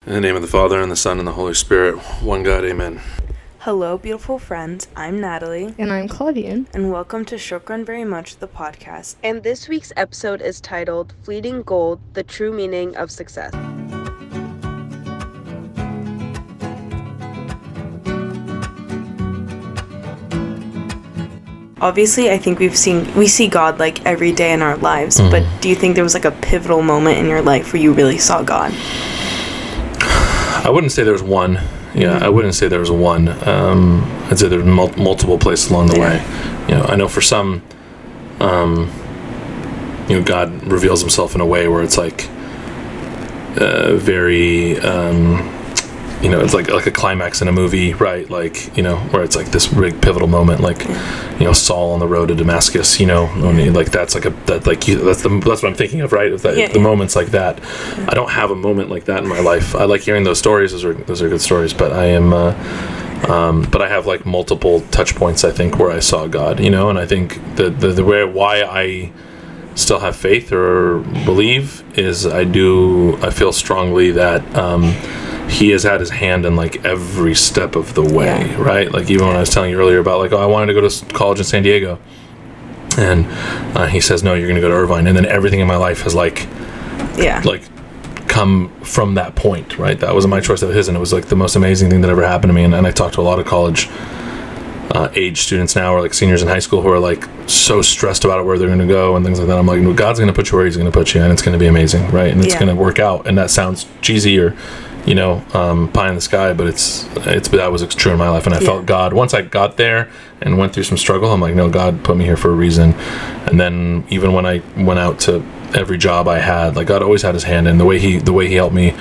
In the name of the Father, and the Son, and the Holy Spirit, one God, amen. Hello, beautiful friends. I'm Natalie. And I'm Claudian. And welcome to Shokran very much, the podcast. And this week's episode is titled Fleeting Gold, The True Meaning of Success. Obviously, I think we see God like every day in our lives, but do you think there was like a pivotal moment in your life where you really saw God? I wouldn't say there was one. I wouldn't say there was one. I'd say there's multiple places along the way. I know for some, God reveals himself in a way where it's like very, it's like a climax in a movie, right? Like, where it's like this big pivotal moment, like, Saul on the road to Damascus, like that's like that's what I'm thinking of, right? The moments like that. I don't have a moment like that in my life. I like hearing those stories. Those are good stories, but I am, but I have like multiple touch points, I think, where I saw God, and I think the way, why I still have faith or believe is I feel strongly that, he has had his hand in like every step of the way, right? Like even when I was telling you earlier about like, I wanted to go to college in San Diego, and he says, no, you're going to go to Irvine, and then everything in my life has like come from that point, right? That wasn't my choice, that was his, and it was like the most amazing thing that ever happened to me. And I talked to a lot of college age students now, or like seniors in high school, who are like so stressed about it, where they're going to go and things like that. I'm like, no, God's going to put you where he's going to put you, and it's going to be amazing, right? And it's going to work out. And that sounds cheesy or pie in the sky, but that was true in my life. And I felt God, once I got there and went through some struggle, I'm like, no, God put me here for a reason. And then even when I went out to every job I had, like God always had his hand in the way he helped me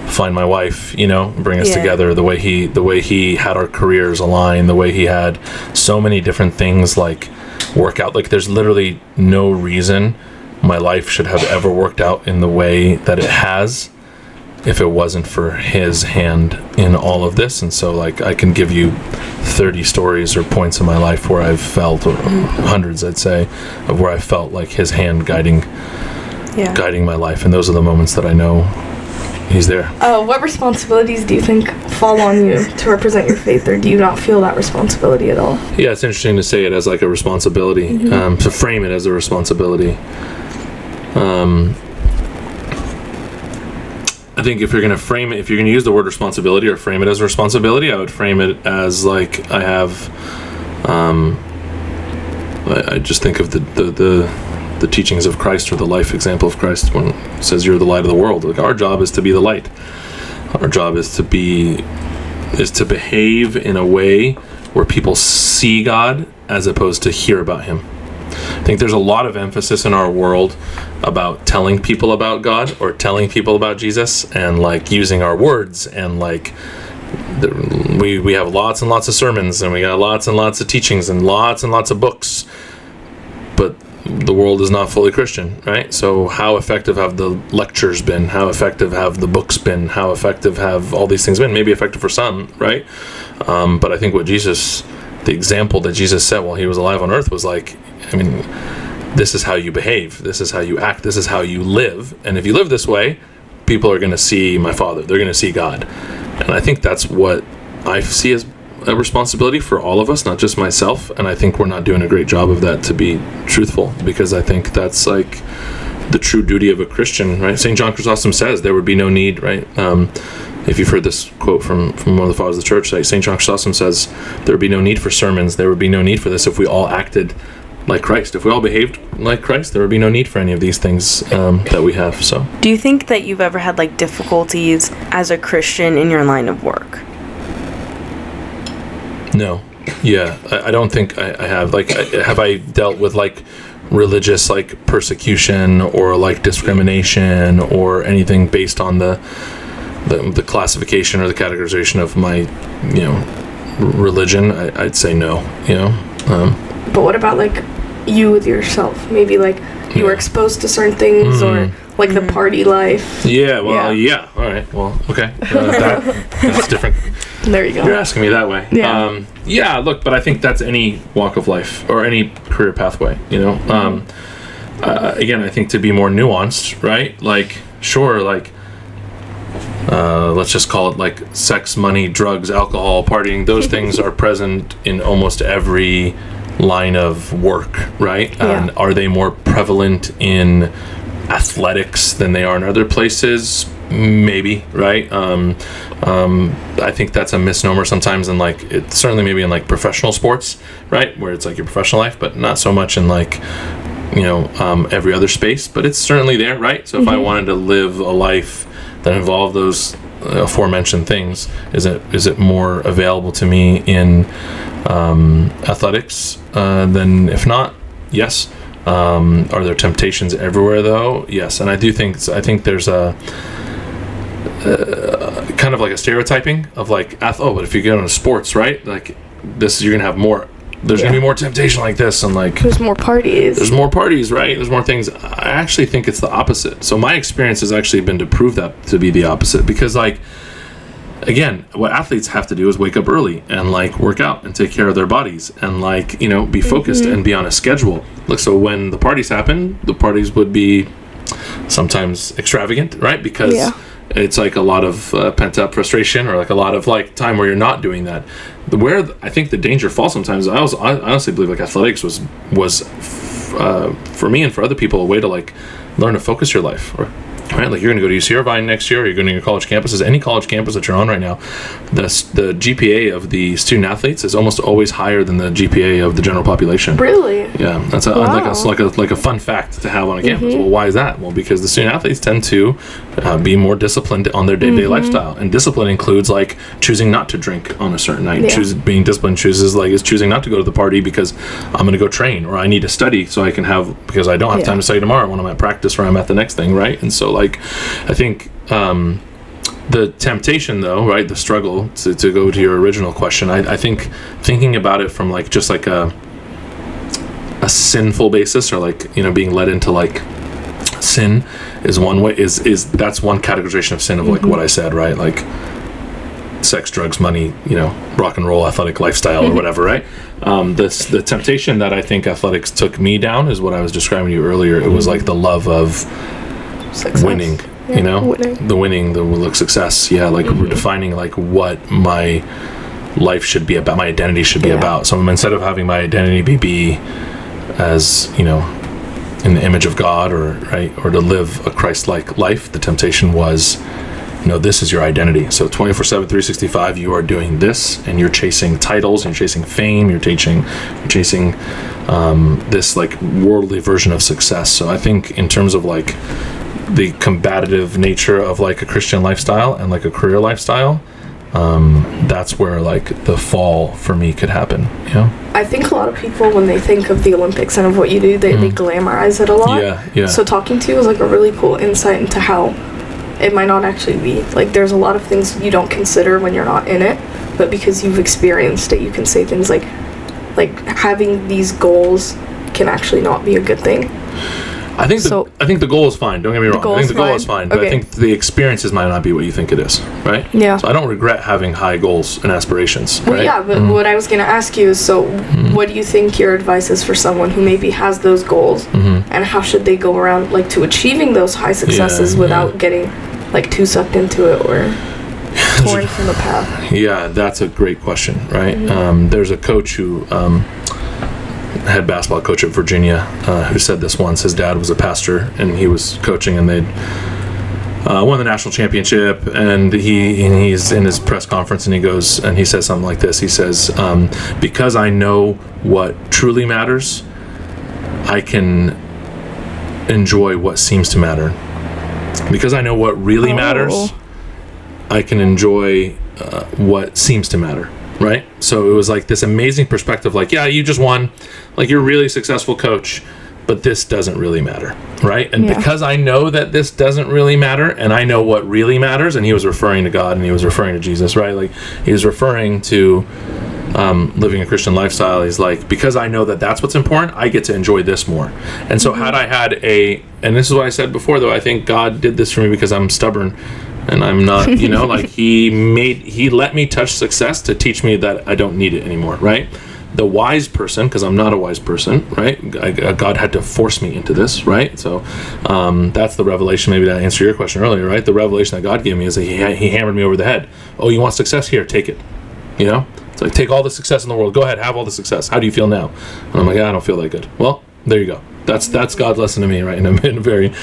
find my wife, bring us together, the way he had our careers align, the way he had so many different things like work out. Like there's literally no reason my life should have ever worked out in the way that it has if it wasn't for his hand in all of this. And so like I can give you 30 stories or points in my life where I've felt, or hundreds I'd say, of where I felt like his hand guiding my life. And those are the moments that I know he's there. What responsibilities do you think fall on you to represent your faith, or do you not feel that responsibility at all? Yeah, it's interesting to say it as like a responsibility, to frame it as a responsibility. I think if you're going to frame it, if you're going to use the word responsibility or frame it as a responsibility, I would frame it as like I have, I just think of the teachings of Christ, or the life example of Christ, when it says you're the light of the world. Like our job is to be the light. Our job is to behave in a way where people see God as opposed to hear about him. I think there's a lot of emphasis in our world about telling people about God or telling people about Jesus, and like using our words, and like we have lots and lots of sermons, and we got lots and lots of teachings and lots of books, but the world is not fully Christian, right? So how effective have the lectures been? How effective have the books been? How effective have all these things been? Maybe effective for some, right? But I think the example that Jesus set while he was alive on earth was like, this is how you behave, this is how you act, this is how you live. And if you live this way, people are going to see my Father, they're going to see God. And I think that's what I see as a responsibility for all of us, not just myself. And I think we're not doing a great job of that, to be truthful, because I think that's like the true duty of a Christian, right? St. John Chrysostom says there would be no need, right? If you've heard this quote from one of the fathers of the church, like St. John Chrysostom says, there would be no need for sermons, there would be no need for this if we all acted like Christ. If we all behaved like Christ, there would be no need for any of these things that we have. So, do you think that you've ever had like difficulties as a Christian in your line of work? No. Yeah, I don't think I have. Like, have I dealt with like religious like persecution or like discrimination or anything based on the classification or the categorization of my religion? I'd say no. But what about like you with yourself? Maybe like you were exposed to certain things, or like the party life. Yeah, well, yeah. All right, well, okay. That's different. There you go. You're asking me that way. Yeah. Look, but I think that's any walk of life or any career pathway, again, I think to be more nuanced, right? Like, sure, like, let's just call it like sex, money, drugs, alcohol, partying. Those things are present in almost every line of work, right? Yeah. And are they more prevalent in athletics than they are in other places? Maybe, right? I think that's a misnomer sometimes in like, it certainly maybe in like professional sports, right? Where it's like your professional life, but not so much in like, every other space, but it's certainly there, right? So if I wanted to live a life that involved those aforementioned things, is it more available to me in athletics than if not? Yes. Are there temptations everywhere though? Yes. And I think there's a kind of like a stereotyping of like, but if you get into sports, right, like this, you're gonna have more, there's gonna be more temptation like this, and like there's more parties, right? There's more things. I actually think it's the opposite. So my experience has actually been to prove that to be the opposite, because like, again, what athletes have to do is wake up early and like work out and take care of their bodies and like, be focused and be on a schedule. Look, so when the parties happen, the parties would be sometimes extravagant, right? Because it's like a lot of pent up frustration, or like a lot of like time where you're not doing that. Where I think the danger falls sometimes, I honestly believe like athletics was for me and for other people a way to like learn to focus your life, or right, like you're going to go to UC Irvine next year, or you're going to your college campuses, any college campus that you're on right now, the GPA of the student athletes is almost always higher than the GPA of the general population. Really? Yeah, that's like a fun fact to have on a campus. Well, why is that? Well, because the student athletes tend to be more disciplined on their day-to-day lifestyle, and discipline includes like choosing not to drink on a certain night. Being disciplined is choosing not to go to the party because I'm going to go train, or I need to study so I can because I don't have time to study tomorrow when I'm at practice, or I'm at the next thing, right? And so like, I think the temptation though, right, the struggle, to go to your original question, I think thinking about it from like just like a sinful basis, or like being led into like sin is one way, is that's one categorization of sin of like what I said, right? Like sex, drugs, money, rock and roll, athletic lifestyle, or whatever, right? The temptation that I think athletics took me down is what I was describing to you earlier. It was like the love of success. Winning, winning, the success. Yeah, like we're defining like what my life should be about, my identity should be about. So instead of having my identity be as, in the image of God, or to live a Christ-like life, the temptation was, this is your identity. So 24/7, 365, you are doing this, and you're chasing titles, and you're chasing fame, you're chasing this like worldly version of success. So I think in terms of like the combative nature of like a Christian lifestyle and like a career lifestyle, that's where like the fall for me could happen. I think a lot of people, when they think of the Olympics and of what you do, they glamorize it a lot. Yeah. So talking to you was like a really cool insight into how it might not actually be. Like there's a lot of things you don't consider when you're not in it, but because you've experienced it, you can say things like having these goals can actually not be a good thing. I think the goal is fine. Don't get me wrong. I think the goal is fine, but I think the experiences might not be what you think it is, right? Yeah. So I don't regret having high goals and aspirations, right? Well, yeah, but what I was going to ask you is, what do you think your advice is for someone who maybe has those goals, and how should they go around like to achieving those high successes without getting like too sucked into it or torn from the path? Yeah, that's a great question, right? There's a coach who head basketball coach at Virginia who said this once. His dad was a pastor, and he was coaching, and they'd won the national championship, and he's in his press conference, and he says something like this. He says, because I know what truly matters, I can enjoy what seems to matter. Because I know what really matters, I can enjoy what seems to matter. Right? So it was like this amazing perspective, like, yeah, you just won, like you're a really successful coach, but this doesn't really matter, right? And because I know that this doesn't really matter, and I know what really matters, and he was referring to God, and he was referring to Jesus, right? Like he was referring to living a Christian lifestyle. He's like, because I know that that's what's important, I get to enjoy this more. And so had I had and this is what I said before, though, I think God did this for me because I'm stubborn. And I'm not, like he let me touch success to teach me that I don't need it anymore, right? The wise person, because I'm not a wise person, right? God had to force me into this, right? So that's the revelation, maybe to answer your question earlier, right? The revelation that God gave me is that he hammered me over the head. Oh, you want success? Here, take it. You know? It's like, take all the success in the world. Go ahead, have all the success. How do you feel now? And I'm like, I don't feel that good. Well, there you go. That's God's lesson to me, right? In a very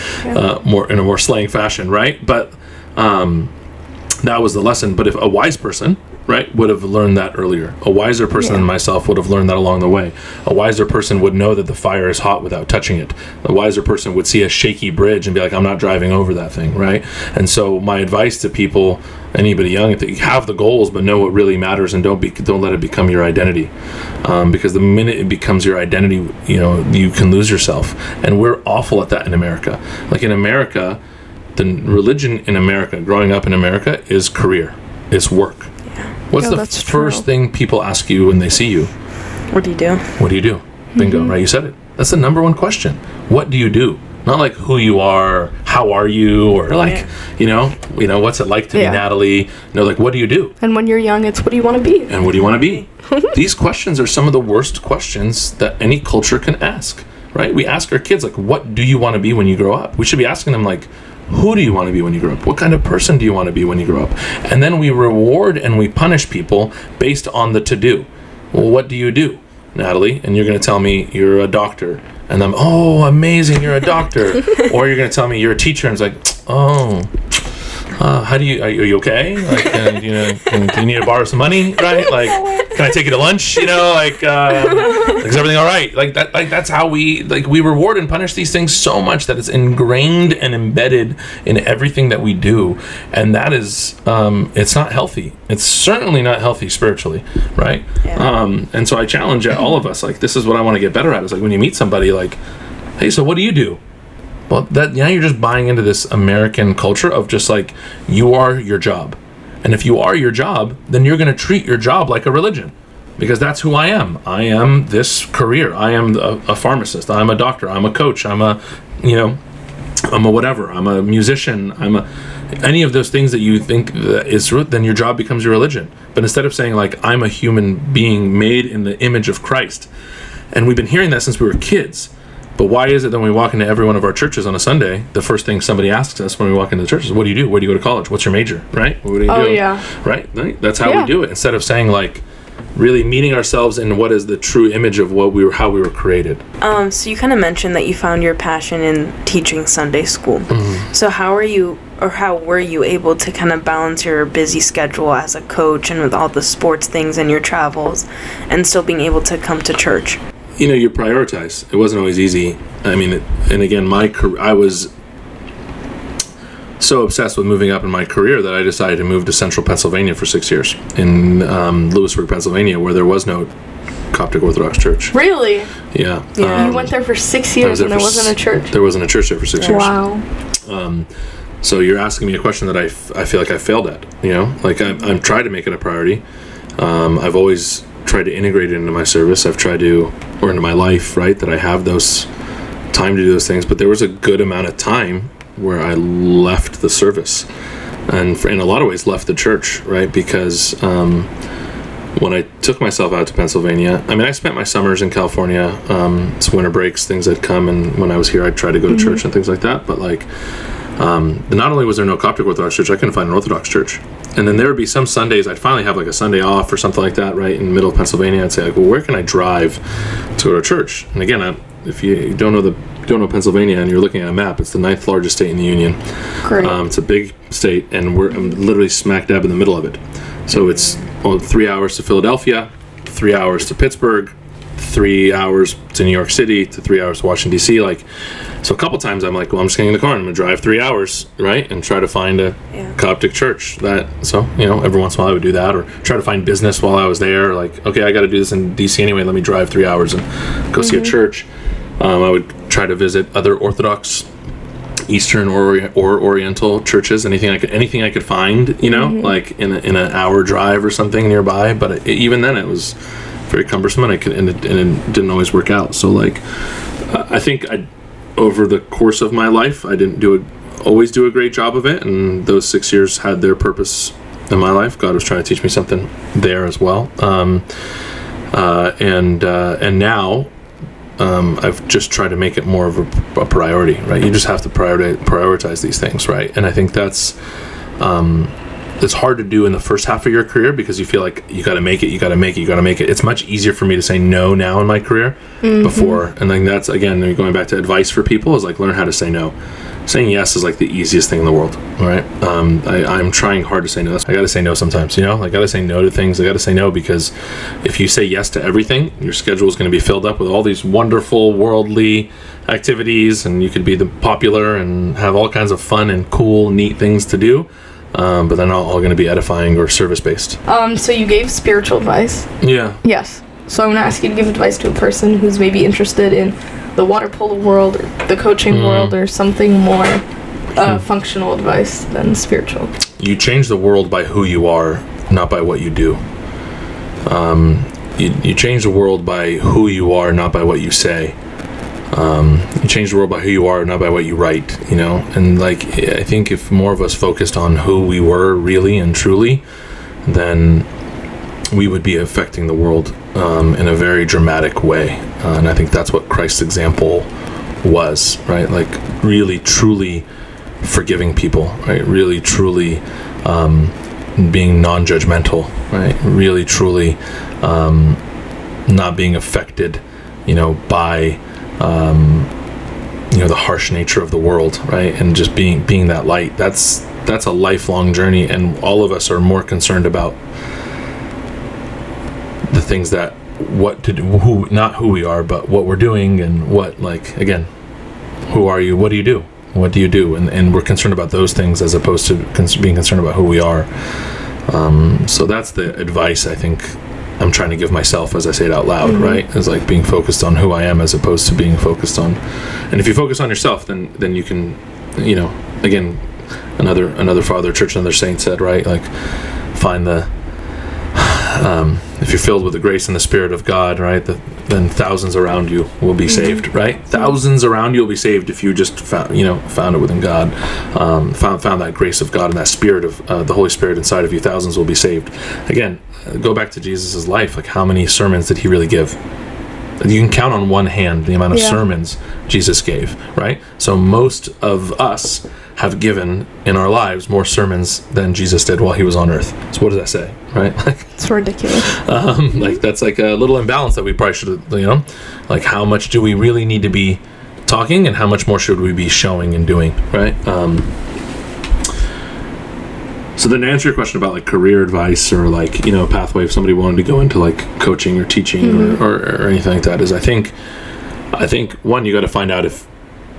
more slang fashion, right? But that was the lesson. But if a wise person, right, would have learned that earlier. A wiser person than myself would have learned that along the way. A wiser person would know that the fire is hot without touching it. A wiser person would see a shaky bridge and be like, I'm not driving over that thing, right? And so my advice to people, anybody young, have the goals, but know what really matters, and don't let it become your identity. Because the minute it becomes your identity, you can lose yourself. And we're awful at that in America. Like in America, the religion in America, growing up in America, is career. It's work. What's the first thing people ask you when they see you? What do you do? What do you do? Bingo, right? You said it. That's the number one question. What do you do? Not like who you are, how are you, or like, what's it like to be Natalie? No, like, what do you do? And when you're young, it's what do you want to be? And what do you want to be? These questions are some of the worst questions that any culture can ask, right? We ask our kids, like, what do you want to be when you grow up? We should be asking them, like, who do you want to be when you grow up? What kind of person do you want to be when you grow up? And then we reward and we punish people based on the to-do. Well, what do you do, Natalie? And you're going to tell me you're a doctor. And I'm, oh, amazing, you're a doctor. Or you're going to tell me you're a teacher. And it's like, oh, are you okay? Like, do you need to borrow some money, right? Like, can I take you to lunch? Is everything all right? Like that. Like that's how we reward and punish these things so much that it's ingrained and embedded in everything that we do, and that is, it's not healthy. It's certainly not healthy spiritually, right? Yeah. And so I challenge all of us. Like, this is what I want to get better at. Is like when you meet somebody, like, hey, so what do you do? Well, now you're just buying into this American culture of just like, you are your job. And if you are your job, then you're going to treat your job like a religion, because that's who I am. I am this career. I am a pharmacist. I'm a doctor. I'm a coach. I'm a whatever. I'm a musician. Any of those things that you think that is true, then your job becomes your religion. But instead of saying, like, I'm a human being made in the image of Christ, and we've been hearing that since we were kids. But why is it that when we walk into every one of our churches on a Sunday, the first thing somebody asks us when we walk into the church is, what do you do? Where do you go to college? What's your major? Right? What do you do? Oh, yeah. Right? That's how we do it. Instead of saying, like, really meeting ourselves in what is the true image of how we were created. So you kind of mentioned that you found your passion in teaching Sunday school. Mm-hmm. So how were you able to kind of balance your busy schedule as a coach and with all the sports things and your travels, and still being able to come to church? You prioritize. It wasn't always easy. I mean, and again, my career, I was so obsessed with moving up in my career that I decided to move to central Pennsylvania for 6 years, in Lewisburg, Pennsylvania, where there was no Coptic Orthodox church. Really? Yeah. You went there for 6 years and there wasn't a church? There wasn't a church there for 6 years. Wow. So you're asking me a question that I feel like I failed at, Like, I'm trying to make it a priority. I've always tried to integrate it into my service. I've tried to, or into my life, right, that I have those time to do those things. But there was a good amount of time where I left the service, and in a lot of ways left the church, right? Because when I took myself out to Pennsylvania, I mean, I spent my summers in California. It's winter breaks, things that come, and when I was here, I'd try to go to church and things like that. But like, not only was there no Coptic Orthodox church, I couldn't find an Orthodox church. And then there would be some Sundays I'd finally have like a Sunday off or something like that, right, in the middle of Pennsylvania. I'd say, like, well, where can I drive to go to church? And again, if you don't know Pennsylvania and you're looking at a map, it's the 9th largest state in the union. Great. It's a big state, and I'm literally smack dab in the middle of it. So it's 3 hours to Philadelphia, 3 hours to Pittsburgh, 3 hours to New York City, to 3 hours to Washington, D.C. Like, so a couple times I'm like, well, I'm just getting in the car and I'm going to drive 3 hours, right, and try to find a Coptic church. So, every once in a while I would do that, or try to find business while I was there. Like, okay, I got to do this in D.C. anyway, let me drive 3 hours and go see a church. I would try to visit other Orthodox, Eastern or Oriental churches, anything I could find, like in an hour drive or something nearby. But even then, it was very cumbersome, and it didn't always work out. So, like, I think over the course of my life, I didn't always do a great job of it, and those 6 years had their purpose in my life. God was trying to teach me something there as well. And now I've just tried to make it more of a priority, right? You just have to prioritize these things, right? And I think that's it's hard to do in the first half of your career because you feel like you got to make it. It's much easier for me to say no now in my career before. And then that's, again, going back to advice for people, is like, learn how to say no. Saying yes is like the easiest thing in the world, all right? I'm trying hard to say no. I got to say no sometimes, I got to say no to things. I got to say no because if you say yes to everything, your schedule is going to be filled up with all these wonderful worldly activities, and you could be the popular and have all kinds of fun and cool, neat things to do. But they're not all going to be edifying or service-based. So you gave spiritual advice. Yeah. Yes. So I'm going to ask you to give advice to a person who's maybe interested in the water polo world or the coaching world or something more functional advice than spiritual. You change the world by who you are, not by what you do. You change the world by who you are, not by what you say. You change the world by who you are, not by what you write, and I think if more of us focused on who we were really and truly, then we would be affecting the world in a very dramatic way. And I think that's what Christ's example was, right? Like really truly forgiving people, right? Really truly being non-judgmental, right? Really truly not being affected, by the harsh nature of the world, right? And just being that light. That's a lifelong journey, and all of us are more concerned about the things that not who we are, but what we're doing, and what, again, who are you? What do you do? What do you do? And we're concerned about those things as opposed to being concerned about who we are. So that's the advice I think I'm trying to give myself as I say it out loud, right? Is like being focused on who I am as opposed to being focused on. And if you focus on yourself, then you can, again, another father, church, another saint said, right? Like, find the if you're filled with the grace and the Spirit of God, right, then thousands around you will be saved, right? Thousands around you will be saved if you just found it within God, found that grace of God and that Spirit of the Holy Spirit inside of you. Thousands will be saved. Again, go back to Jesus' life. Like, how many sermons did he really give? You can count on one hand the amount of sermons Jesus gave, right? So most of us have given in our lives more sermons than Jesus did while he was on earth. So what does that say, right? It's ridiculous. That's like a little imbalance that we probably should, like, how much do we really need to be talking, and how much more should we be showing and doing, right? So then to answer your question about like career advice or pathway, if somebody wanted to go into like coaching or teaching or anything like that, is I think one, you got to find out if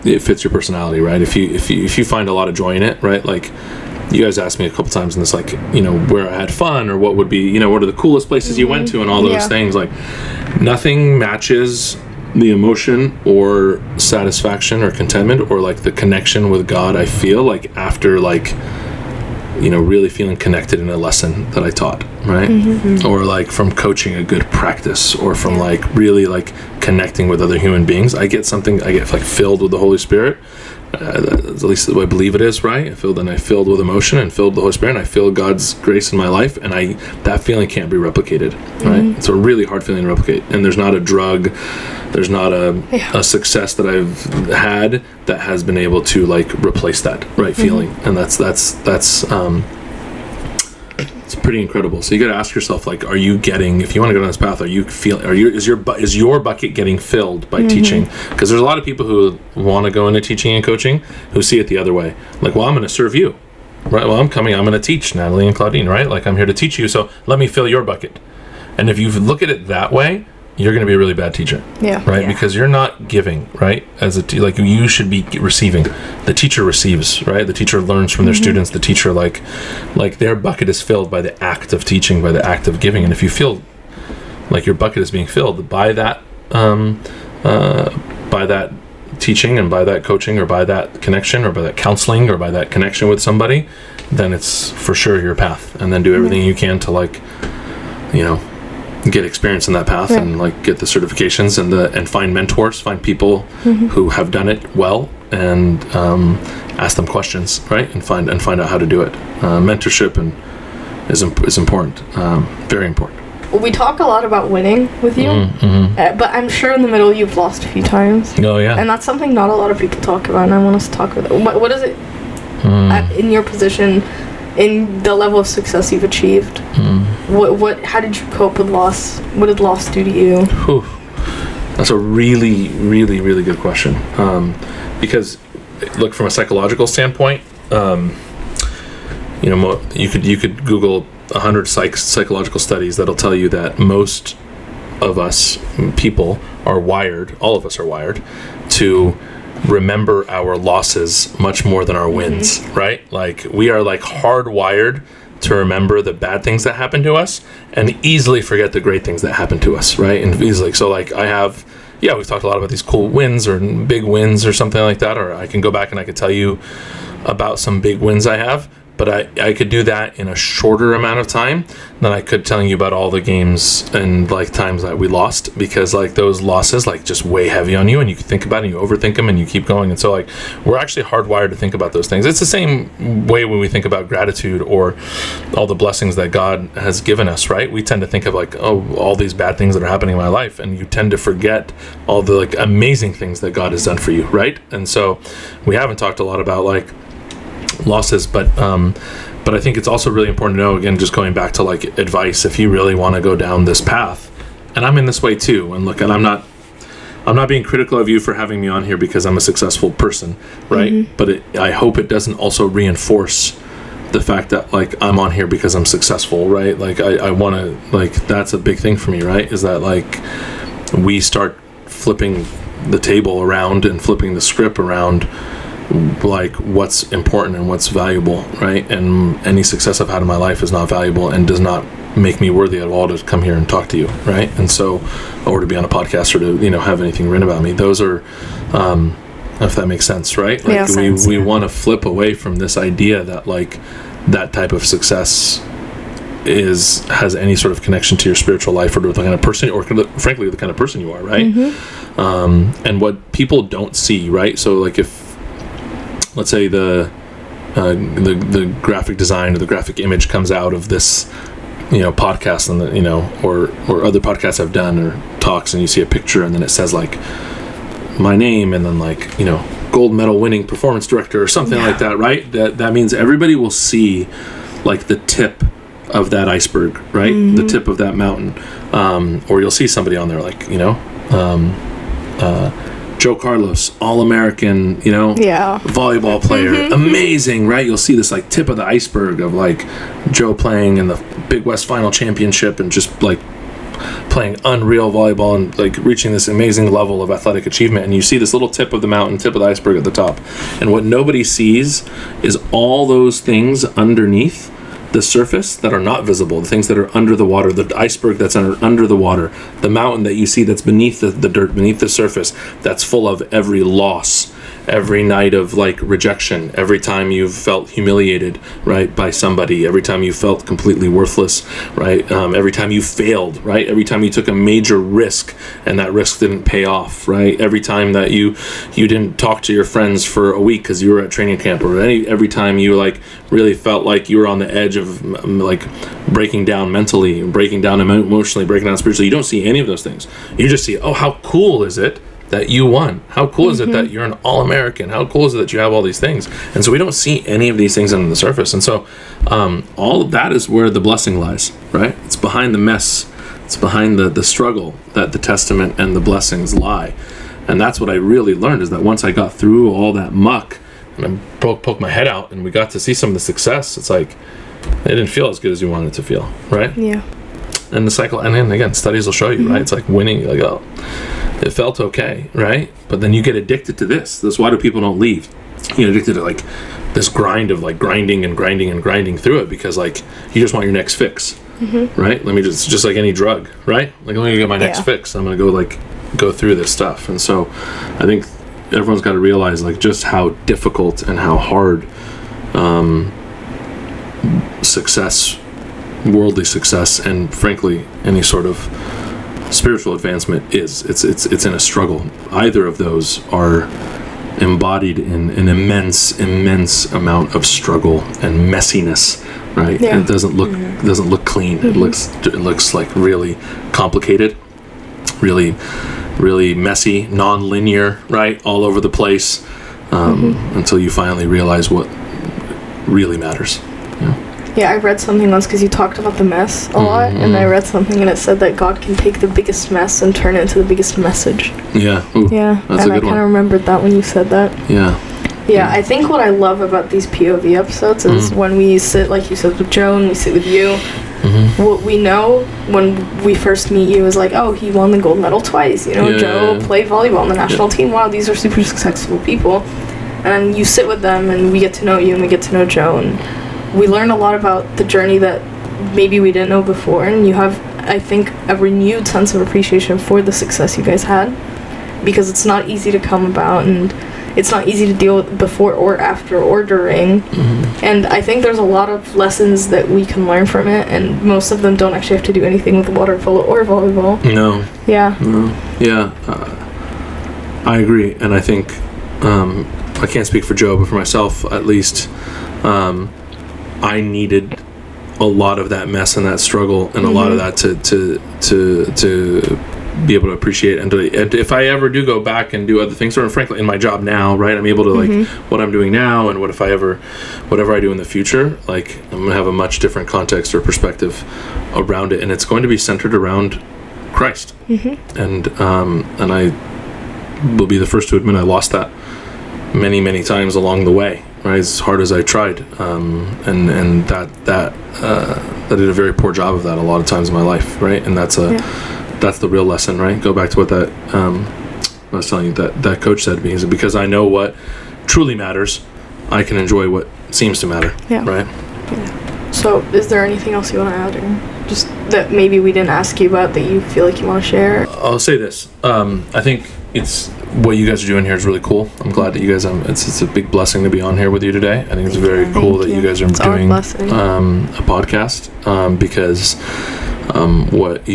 it fits your personality, right? If you find a lot of joy in it, right? Like, you guys asked me a couple times in this, like, where I had fun, or what would be, what are the coolest places you went to, and all those things. Like, nothing matches the emotion or satisfaction or contentment or like the connection with God, I feel like, after like, really feeling connected in a lesson that I taught, right? Or like from coaching a good practice, or from like really like connecting with other human beings. I get like filled with the Holy Spirit. At least I believe it is, right? I filled with emotion and filled with the Holy Spirit, and I feel God's grace in my life, and that feeling can't be replicated, right? It's a really hard feeling to replicate, and there's not a drug, there's not a success that I've had that has been able to like replace that right feeling, and that's it's pretty incredible. So you got to ask yourself, like, are you getting, if you want to go down this path, is your bucket getting filled by teaching? Because there's a lot of people who want to go into teaching and coaching who see it the other way. Like, well, I'm going to serve you, right? Well, I'm going to teach Natalie and Claudine, right? Like, I'm here to teach you, so let me fill your bucket. And if you look at it that way, you're going to be a really bad teacher, right? Yeah. Because you're not giving, right? Like, you should be receiving. The teacher receives, right? The teacher learns from their students. The teacher, like their bucket is filled by the act of teaching, by the act of giving. And if you feel like your bucket is being filled by that teaching, and by that coaching, or by that connection, or by that counseling, or by that connection with somebody, then it's for sure your path. And then do everything you can to, like, get experience in that path, and like get the certifications and find mentors, find people who have done it well, and ask them questions, right? And find out how to do it. Mentorship is important, very important. we talk a lot about winning with you, but I'm sure in the middle you've lost a few times. Oh yeah. And that's something not a lot of people talk about, and I want us to talk about that. What is it in your position, in the level of success you've achieved? How did you cope with loss? What did loss do to you? Whew. That's a really, really, really good question. Because, look, from a psychological standpoint, you could Google 100 psychological studies that'll tell you that most of us people are wired, all of us are wired, to remember our losses much more than our wins, right? Like, we are like hardwired to remember the bad things that happen to us and easily forget the great things that happen to us, right? And easily, so like we've talked a lot about these cool wins or big wins or something like that, or I can go back and I could tell you about some big wins I have, but I could do that in a shorter amount of time than I could telling you about all the games and like times that we lost, because like those losses like just weigh heavy on you and you can think about it and you overthink them and you keep going. And so like we're actually hardwired to think about those things. It's the same way when we think about gratitude or all the blessings that God has given us, right? We tend to think of like, oh, all these bad things that are happening in my life, and you tend to forget all the like amazing things that God has done for you, right? And so we haven't talked a lot about like losses, but I think it's also really important to know, again, just going back to like advice, if you really want to go down this path, and I'm in this way too, and look, and I'm not being critical of you for having me on here because I'm a successful person, right? But I hope it doesn't also reinforce the fact that like I'm on here because I'm successful, right? Like I want to, like, that's a big thing for me, right? Is that like we start flipping the table around and flipping the script around, like what's important and what's valuable, right? And any success I've had in my life is not valuable and does not make me worthy at all to come here and talk to you, right? And so, or to be on a podcast or to, have anything written about me. Those are, if that makes sense, right? Like we want to flip away from this idea that like that type of success has any sort of connection to your spiritual life or to the kind of person, or frankly the kind of person you are, right? And what people don't see, right? So like if, let's say the graphic design or the graphic image comes out of this, podcast, and or other podcasts I've done or talks, and you see a picture and then it says like my name and then like, gold medal winning performance director or something like that, right? That means everybody will see like the tip of that iceberg, right? The tip of that mountain. Or you'll see somebody on there like, Joe Carlos, All-American, volleyball player, amazing, right? You'll see this like tip of the iceberg of like Joe playing in the Big West Final Championship and just like playing unreal volleyball and like reaching this amazing level of athletic achievement. And you see this little tip of the mountain, tip of the iceberg at the top. And what nobody sees is all those things underneath the surface that are not visible, the things that are under the water, the iceberg that's under the water, the mountain that you see that's beneath the dirt, beneath the surface, that's full of every loss, every night of like rejection, every time you've felt humiliated, right, by somebody, every time you felt completely worthless, right, every time you failed, right, every time you took a major risk and that risk didn't pay off, right, every time that you didn't talk to your friends for a week because you were at training camp, or every time you like really felt like you were on the edge of like breaking down mentally, breaking down emotionally, breaking down spiritually. You don't see any of those things. You just see, oh, how cool is it that you won? How cool is it that you're an All-American? How cool is it that you have all these things? And so we don't see any of these things under the surface. And so all of that is where the blessing lies, right? It's behind the mess. It's behind the struggle that the testament and the blessings lie. And that's what I really learned, is that once I got through all that muck and I poked my head out and we got to see some of the success, it's like it didn't feel as good as you wanted it to feel, right? Yeah. And the cycle, and then again, studies will show you, right? It's like winning, like, oh, it felt okay, right? But then you get addicted to this. That's why do people don't leave? You get addicted to like this grind of like grinding through it, because like you just want your next fix, right? Let me just like any drug, right? Like, let me get my next fix. I'm gonna go through this stuff. And so I think everyone's got to realize like just how difficult and how hard success, worldly success, and frankly any sort of spiritual advancement is. It's in a struggle. Either of those are embodied in an immense amount of struggle and messiness, right? Yeah. And it doesn't look clean. It looks like really complicated, really messy, non-linear, right? All over the place, until you finally realize what really matters. Yeah, I read something once because you talked about the mess a lot, and I read something and it said that God can take the biggest mess and turn it into the biggest message. Yeah. Ooh, Yeah, that's and a I good kind of one. remembered that when you said that. Yeah. Yeah, I think what I love about these POV episodes is when we sit, like you said, with Joe and we sit with you, what we know when we first meet you is like, oh, he won the gold medal twice. You know, Yeah. Joe played volleyball on the national team. Wow, these are super successful people. And you sit with them and we get to know you and we get to know Joe. And we learn a lot about the journey that maybe we didn't know before. And you have, I think, a renewed sense of appreciation for the success you guys had. Because it's not easy to come about and it's not easy to deal with before or after or during. And I think there's a lot of lessons that we can learn from it, and most of them don't actually have to do anything with water polo or volleyball. No. Yeah. Yeah. I agree, and I think I can't speak for Joe, but for myself at least, I needed a lot of that mess and that struggle and a lot of that to be able to appreciate and if I ever do go back and do other things, or frankly in my job now, right, I'm able to like what I'm doing now and whatever I do in the future, like I'm gonna have a much different context or perspective around it, and it's going to be centered around Christ. And I will be the first to admit I lost that many times along the way, right, as hard as I tried, and that I did a very poor job of that a lot of times in my life, right, and that's the real lesson, right? Go back to what that I was telling you that coach said to me, is because I know what truly matters, I can enjoy what seems to matter, right? Yeah. So is there anything else you want to add, or just that maybe we didn't ask you about that you feel like you want to share? I'll say this, I think it's what you guys are doing here is really cool. I'm glad that you guys it's a big blessing to be on here with you today. I think it's very cool that you guys are doing a podcast, because what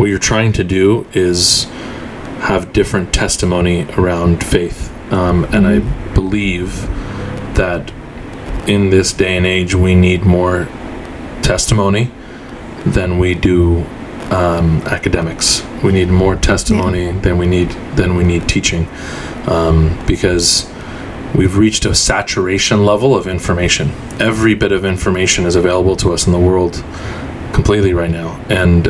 you're trying to do is have different testimony around faith, and I believe that in this day and age we need more testimony than we do academics. We need more testimony than we need teaching, because we've reached a saturation level of information. Every bit of information is available to us in the world completely right now, and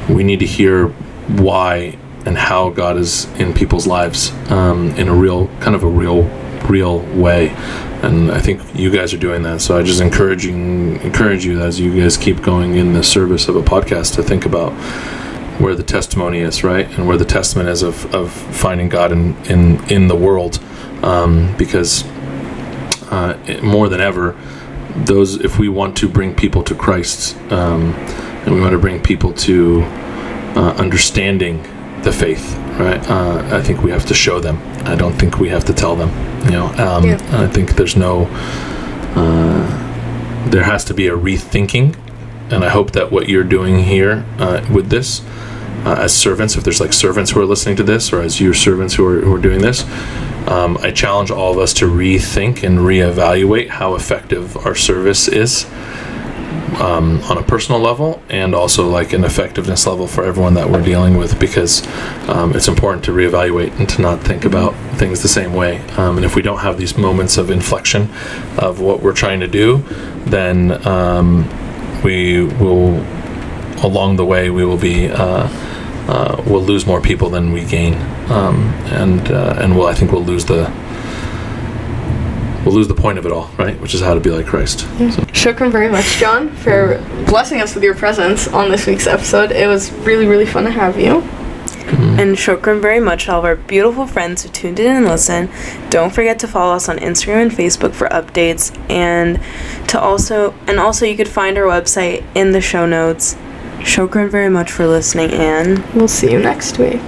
we need to hear why and how God is in people's lives in a real way, and I think you guys are doing that. So I just encourage you as you guys keep going in the service of a podcast to think about where the testimony is, right, and where the testament is of finding God in the world, because more than ever, if we want to bring people to Christ, and we want to bring people to understanding the faith, right, I think we have to show them. I don't think we have to tell them, I think there has to be a rethinking, and I hope that what you're doing here with this, as servants, if there's like servants who are listening to this, or as your servants who are doing this, I challenge all of us to rethink and reevaluate how effective our service is, on a personal level, and also like an effectiveness level for everyone that we're dealing with, because it's important to reevaluate and to not think about things the same way, and if we don't have these moments of inflection of what we're trying to do, then we will, along the way, we will be we'll lose more people than we gain, and I think we'll lose the point of it all, right? Which is how to be like Christ. Yeah. So. Shokran very much, John, for blessing us with your presence on this week's episode. It was really, really fun to have you. And shokran very much to all of our beautiful friends who tuned in and listened. Don't forget to follow us on Instagram and Facebook for updates, and also you could find our website in the show notes. Shokran very much for listening, and we'll see you next week.